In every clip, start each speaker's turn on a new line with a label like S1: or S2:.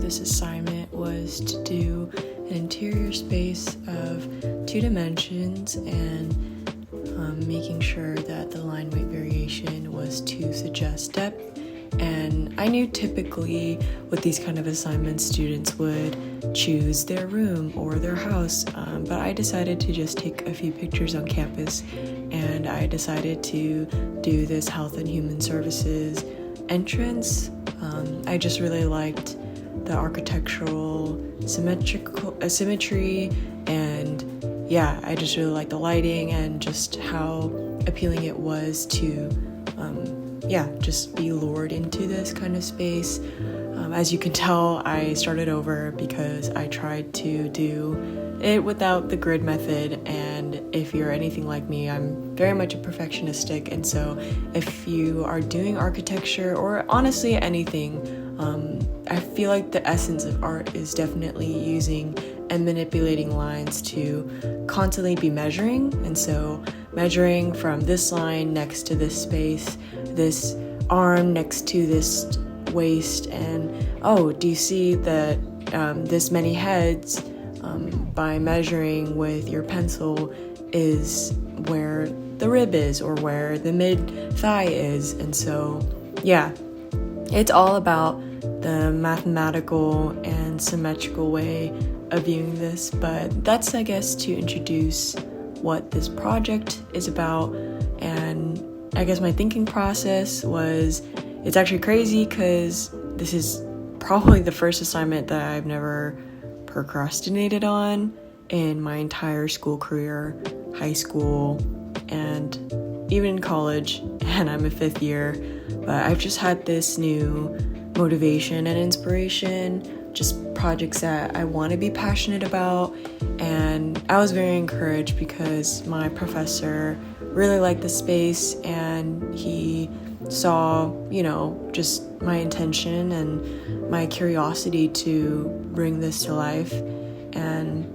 S1: this assignment was to do an interior space of 2 dimensions and making sure that the line weight variation was to suggest depth. And I knew typically with these kind of assignments, students would choose their room or their house, but I decided to just take a few pictures on campus, and I decided to do this health and human services entrance. I just really liked the architectural symmetry, and yeah, I just really liked the lighting and just how appealing it was to just be lured into this kind of space. As you can tell, I started over because I tried to do it without the grid method, and if you're anything like me, I'm very much a perfectionistic, and so if you are doing architecture or honestly anything, I feel like the essence of art is definitely using and manipulating lines to constantly be measuring. And so measuring from this line next to this space, this arm next to this waist, and do you see that this many heads by measuring with your pencil is where the rib is or where the mid thigh is. And so it's all about the mathematical and symmetrical way of viewing this, but that's, I guess, to introduce what this project is about. And I guess my thinking process was, it's actually crazy because this is probably the first assignment that I've never procrastinated on in my entire school career, high school, and even in college, and I'm a 5th year, but I've just had this new motivation and inspiration, just projects that I want to be passionate about. And I was very encouraged because my professor really liked the space, and he saw, just my intention and my curiosity to bring this to life. And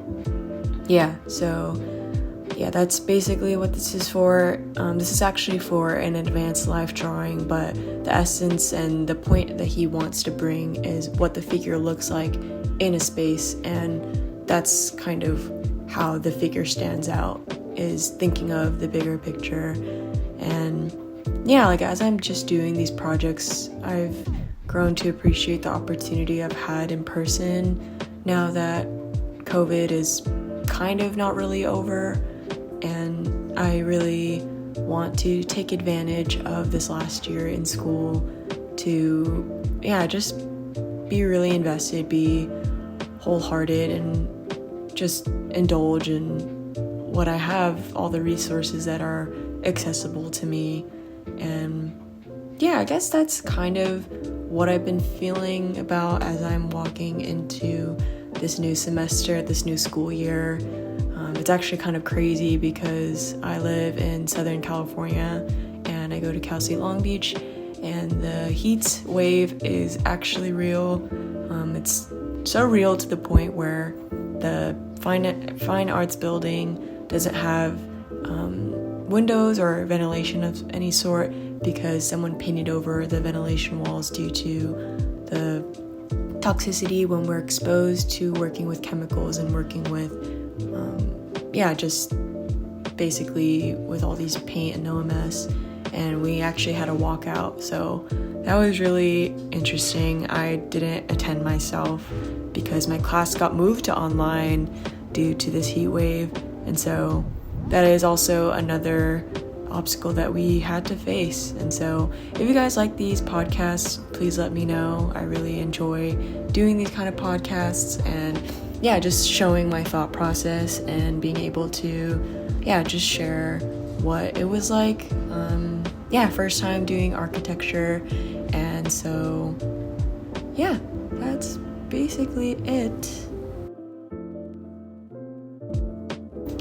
S1: that's basically what this is for. This is actually for an advanced life drawing, but the essence and the point that he wants to bring is what the figure looks like in a space, and that's kind of how the figure stands out, is thinking of the bigger picture. And as I'm just doing these projects, I've grown to appreciate the opportunity I've had in person now that COVID is kind of not really over, and I really want to take advantage of this last year in school to just be really invested, be wholehearted, and just indulge in what I have, all the resources that are accessible to me. And I guess that's kind of what I've been feeling about as I'm walking into this new semester, this new school year. It's actually kind of crazy because I live in Southern California and I go to Cal State Long Beach, and the heat wave is actually real. It's so real to the point where the fine arts building doesn't have windows or ventilation of any sort because someone painted over the ventilation walls due to the toxicity when we're exposed to working with chemicals and working with just basically with all these paint and OMS. And we actually had a walkout, so that was really interesting. I didn't attend myself because my class got moved to online due to this heat wave, and so that is also another obstacle that we had to face. And so if you guys like these podcasts, please let me know. I really enjoy doing these kind of podcasts, and just showing my thought process and being able to just share what it was like first time doing architecture. And so that's basically it.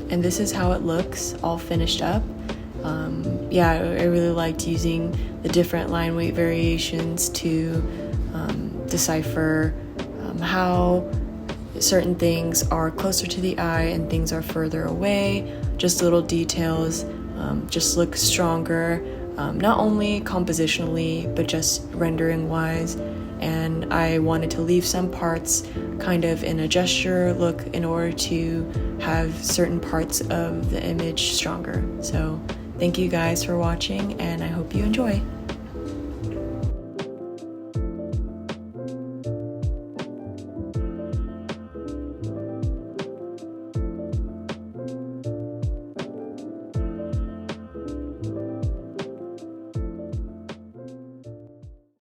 S1: And this is how it looks all finished up. I really liked using the different line weight variations to decipher how certain things are closer to the eye and things are further away. Just little details just look stronger, not only compositionally but just rendering wise. and I wanted to leave some parts kind of in a gesture look in order to have certain parts of the image stronger. So thank you guys for watching, and I hope you enjoy.